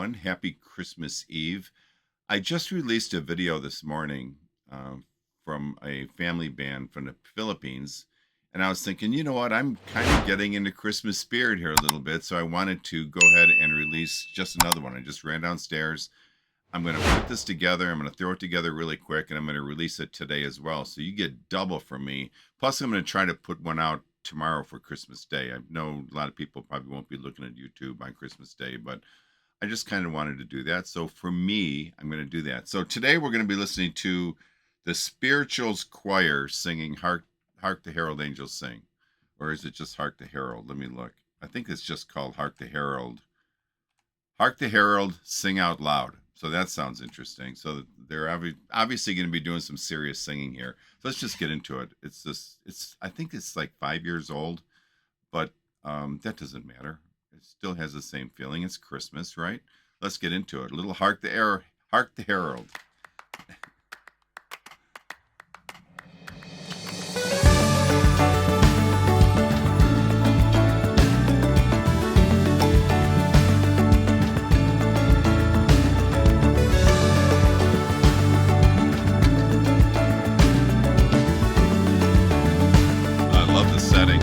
everyone. Happy Christmas Eve. I just released a video this morning from a family band from the Philippines. And I was thinking, you know what? I'm kind of getting into Christmas spirit here a little bit. So I wanted to go ahead and release just another one. I just ran downstairs. I'm going to put this together. I'm going to throw it together really quick, and I'm going to release it today as well. So you get double from me. Plus, I'm going to try to put one out tomorrow for Christmas Day. I know a lot of people probably won't be looking at YouTube on Christmas Day, but I just kind of wanted to do that. So for me, I'm going to do that. So today we're going to be listening to the Spirituals Choir singing Hark the Herald Angels Sing. Or is it just Hark the Herald? Let me look. I think it's just called Hark the Herald. Hark the Herald, Sing Out Loud. So that sounds interesting. So they're obviously going to be doing some serious singing here. So let's just get into it. I think it's like 5 years old, but that doesn't matter. It still has the same feeling. It's Christmas, right? Let's get into it. A little Hark the Herald. I love the setting.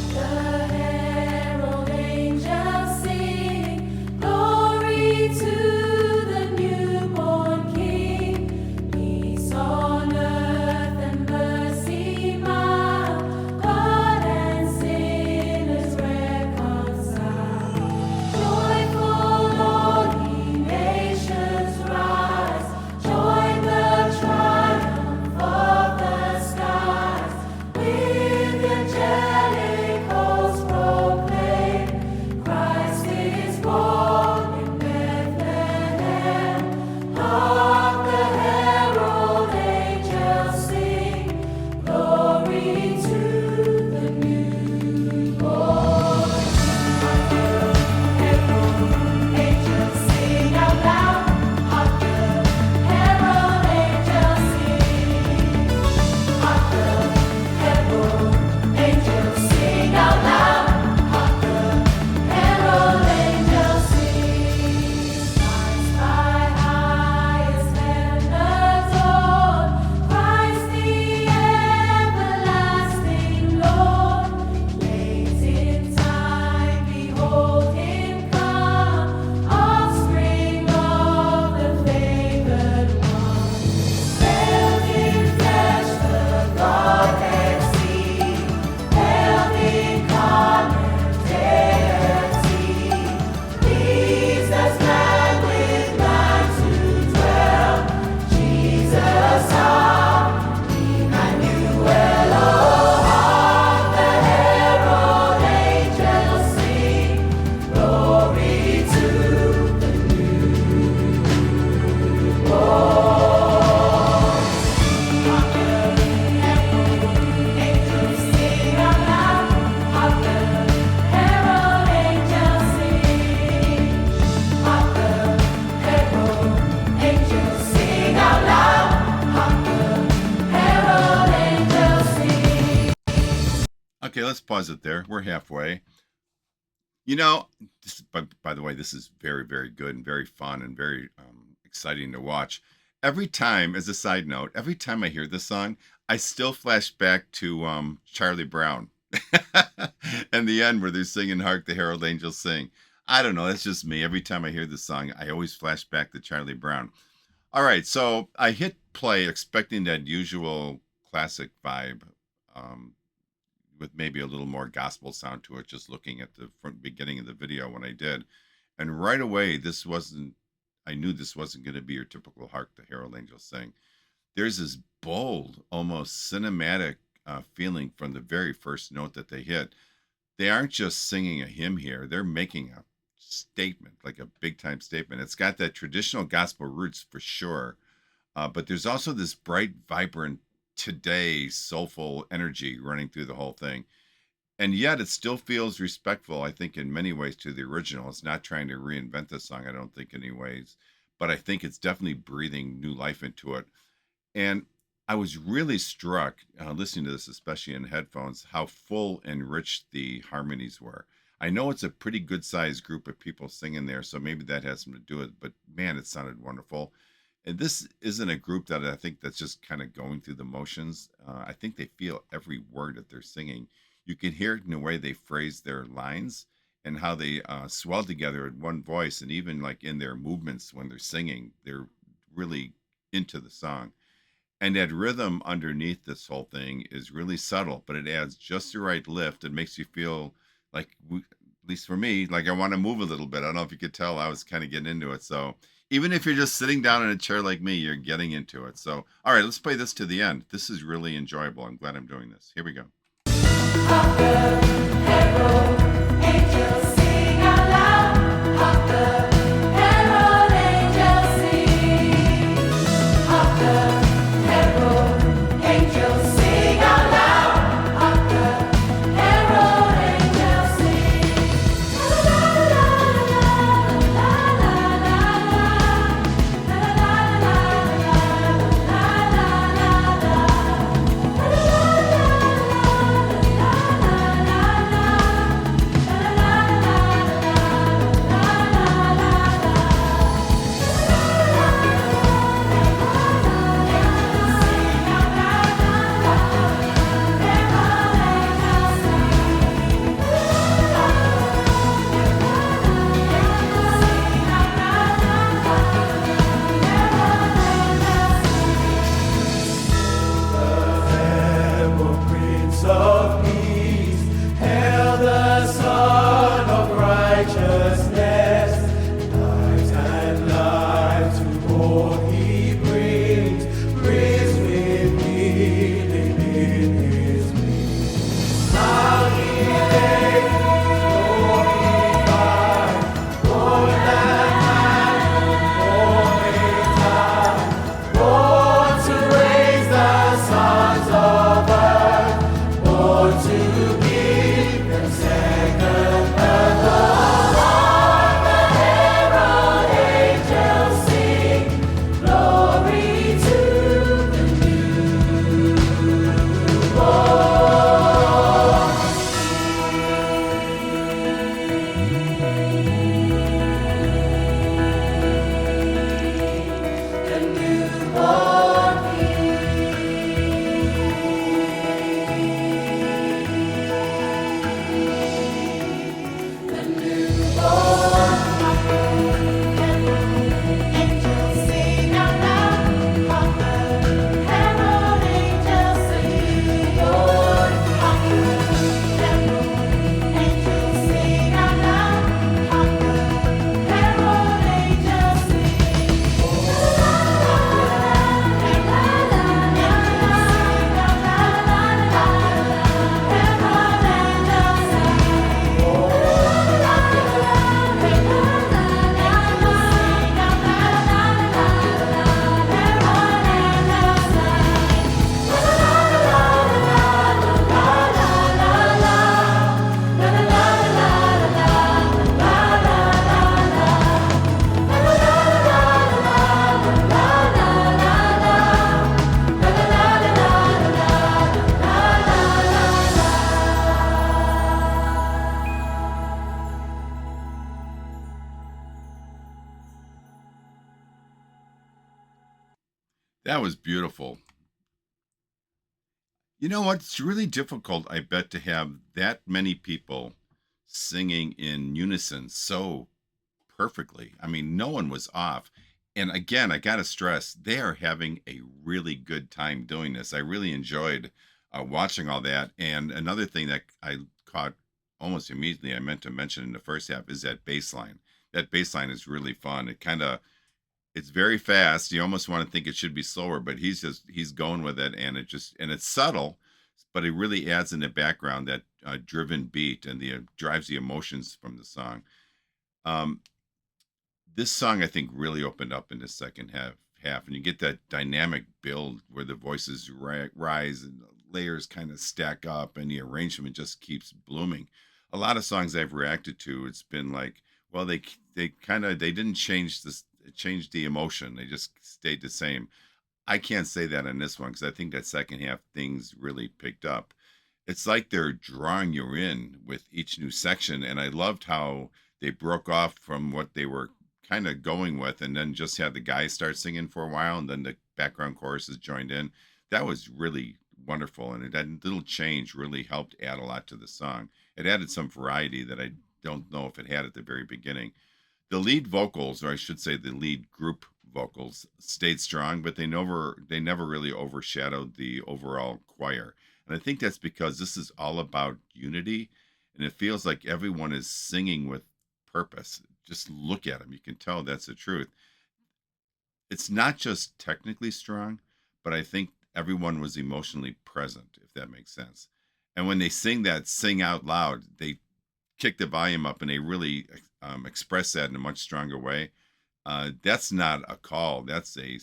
The herald angels sing, glory to the newborn King. Peace on earth and mercy mild, God and sinners reconciled. Joyful all ye nations rise, join the triumph of the skies. With the angelic host proclaim, Christ is born in Bethlehem. Hark the herald angels sing, glory to the newborn. Herald angels sing out loud. Hark the herald angels sing. Hark the herald angels sing out loud. Hark the herald angels sing. Christ by highest heaven adored, Christ the everlasting Lord. Late in time, behold him come, offspring of the favored one. Veiled in flesh, the Godhead see, veiled incarnate deity. Pleased as man with man to dwell, Jesus our Emmanuel. Oh, hark the herald angels sing, glory to the newborn. Hark the herald angels sing out loud. Hark the herald angels sing. Hark the herald angels sing out loud. Hark the herald angels sing. Okay, let's pause it there. We're halfway. You know, by the way, this is very, very good and very fun and very exciting to watch. Every time, as a side note, every time I hear this song, I still flash back to Charlie Brown and the end where they're singing Hark the Herald Angels Sing. I don't know, that's just me. Every time I hear this song, I always flash back to Charlie Brown. All right, so I hit play expecting that usual classic vibe. Um, with maybe a little more gospel sound to it, just looking at the front beginning of the video when I did. And right away, I knew this wasn't going to be your typical Hark the Herald Angels Sing. There's this bold, almost cinematic feeling from the very first note that they hit. They aren't just singing a hymn here, they're making a statement, like a big time statement. It's got that traditional gospel roots for sure. But there's also this bright, vibrant, today soulful energy running through the whole thing. And yet it still feels respectful, I think, in many ways to the original. It's not trying to reinvent the song, I don't think, in any ways. But I think it's definitely breathing new life into it. And I was really struck listening to this, especially in headphones, how full and rich the harmonies were. I know it's a pretty good sized group of people singing there, so maybe that has something to do with it. But man, it sounded wonderful. And this isn't a group that I think that's just kind of going through the motions. I think they feel every word that they're singing. You can hear it in the way they phrase their lines and how they swell together in one voice, and even like in their movements when they're singing, they're really into the song. And that rhythm underneath this whole thing is really subtle, but it adds just the right lift. It makes you feel like, at least for me, like I want to move a little bit. I don't know if you could tell I was kind of getting into it. So even if you're just sitting down in a chair like me, you're getting into it. So, all right, let's play this to the end. This is really enjoyable. I'm glad I'm doing this. Here we go. Hark the herald angels sing out loud. Hark the herald angels sing. Hark the herald angels sing out loud. Hark the herald angels sing. La la la la la la la Prince of Peace, hail the Son of Righteousness, light and life to all he brings, praise with healing in his wings. How he reigns, glorified, born that man, born to raise the sons of earth, born to give them second birth. Hark the herald angels sing, glory to the newborn The newborn angels sing out loud. Hark the herald angels sing, Lord. Hark the herald angels sing out loud. Hark the herald angels sing. La la la la la la That was beautiful. You know what? It's really difficult, I bet, to have that many people singing in unison so perfectly. I mean, no one was off. And again, I got to stress, they are having a really good time doing this. I really enjoyed watching all that. And another thing that I caught almost immediately, I meant to mention in the first half, is that bass line. That bass line is really fun. It's very fast. You almost want to think it should be slower, but he's going with it, and it's subtle, but it really adds in the background that driven beat and the drives the emotions from the song. Um, this song I think really opened up in the second half, and you get that dynamic build where the voices rise and the layers kind of stack up, and the arrangement just keeps blooming. A lot of songs I've reacted to, it's been like, well, they didn't change the emotion, they just stayed the same. I can't say that on this one because I think that second half things really picked up. It's like they're drawing you in with each new section, and I loved how they broke off from what they were kind of going with, and then just had the guys start singing for a while, and then the background choruses joined in. That was really wonderful, and that little change really helped add a lot to the song. It added some variety that I don't know if it had at the very beginning. The lead vocals, or I should say the lead group vocals, stayed strong, but they never really overshadowed the overall choir. And I think that's because this is all about unity, and it feels like everyone is singing with purpose. Just look at them, you can tell that's the truth. It's not just technically strong, but I think everyone was emotionally present, if that makes sense. And when they sing that sing out loud, they kick the volume up and they really express that in a much stronger way. That's not a call. That's a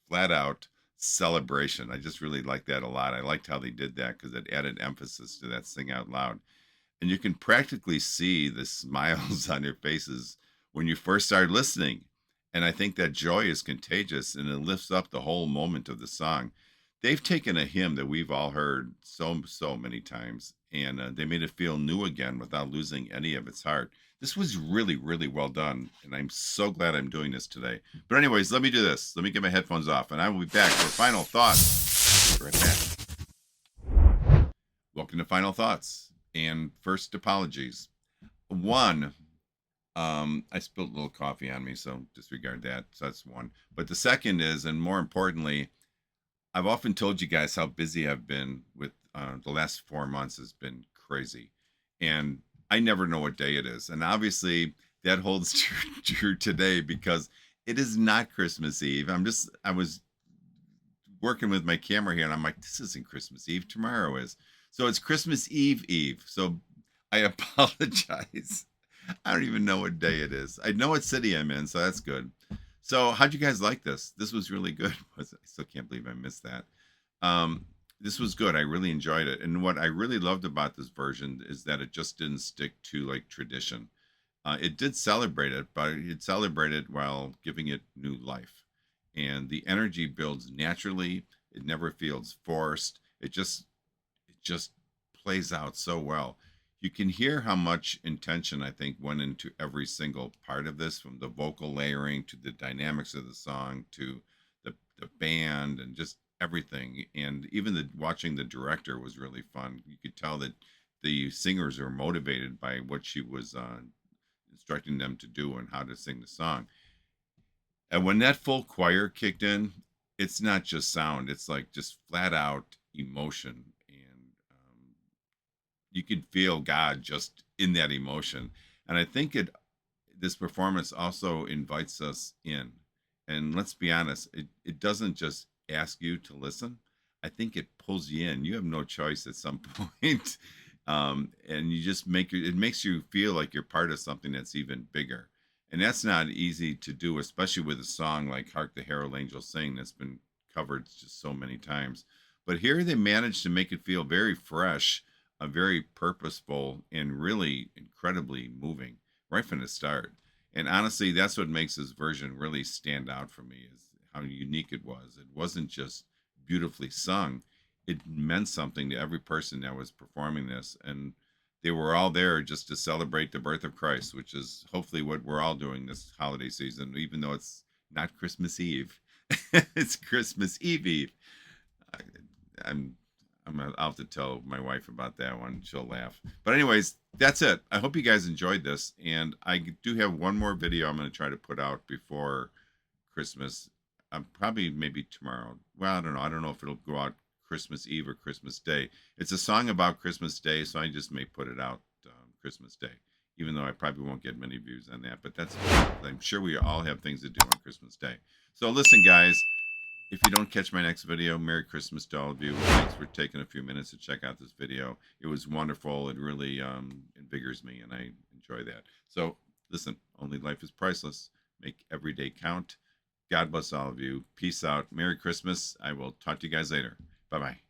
flat out celebration. I just really like that a lot. I liked how they did that because it added emphasis to that sing out loud. And you can practically see the smiles on their faces when you first start listening. And I think that joy is contagious and it lifts up the whole moment of the song. They've taken a hymn that we've all heard so many times, and they made it feel new again without losing any of its heart. This was really well done, and I'm so glad I'm doing this today. But anyways, let me do this. Let me get my headphones off, and I will be back for final thoughts. Be right back. Welcome to Final Thoughts. And first, apologies. One, I spilled a little coffee on me, so disregard that. So that's one. But the second is, and more importantly, I've often told you guys how busy I've been with the last 4 months has been crazy. And I never know what day it is. And obviously that holds true today because it is not Christmas Eve. I was working with my camera here and I'm like, this isn't Christmas Eve. Tomorrow is. So it's Christmas Eve. So I apologize. I don't even know what day it is. I know what city I'm in, so that's good. So how'd you guys like this? This was really good. I still can't believe I missed that. This was good. I really enjoyed it. And what I really loved about this version is that it just didn't stick to like tradition. It did celebrate it, but it celebrated while giving it new life. And the energy builds naturally. It never feels forced. It just plays out so well. You can hear how much intention I think went into every single part of this, from the vocal layering to the dynamics of the song to the band and just everything. And even the watching the director was really fun. You could tell that the singers are motivated by what she was instructing them to do and how to sing the song. And when that full choir kicked in, it's not just sound; it's like just flat out emotion, and you could feel God just in that emotion. And I think this performance also invites us in. And let's be honest, it doesn't just ask you to listen. I think it pulls you in. You have no choice at some point. And you just it makes you feel like you're part of something that's even bigger. And that's not easy to do, especially with a song like Hark the Herald Angels Sing that's been covered just so many times. But here they managed to make it feel very fresh, very purposeful, and really incredibly moving right from the start. And honestly, that's what makes this version really stand out for me, is how unique it was. It wasn't just beautifully sung; it meant something to every person that was performing this, and they were all there just to celebrate the birth of Christ, which is hopefully what we're all doing this holiday season, even though it's not Christmas Eve. It's Christmas Eve. I, I'm I'll have to tell my wife about that one. She'll laugh. But anyways, that's it. I hope you guys enjoyed this, and I do have one more video I'm going to try to put out before Christmas. Probably maybe tomorrow. Well, I don't know. I don't know if it'll go out Christmas Eve or Christmas Day. It's a song about Christmas Day, so I just may put it out Christmas Day, even though I probably won't get many views on that. But that's, I'm sure we all have things to do on Christmas Day. So listen, guys, if you don't catch my next video, Merry Christmas to all of you. Thanks for taking a few minutes to check out this video. It was wonderful. It really invigorates me, and I enjoy that. So listen, only life is priceless. Make every day count. God bless all of you. Peace out. Merry Christmas. I will talk to you guys later. Bye-bye.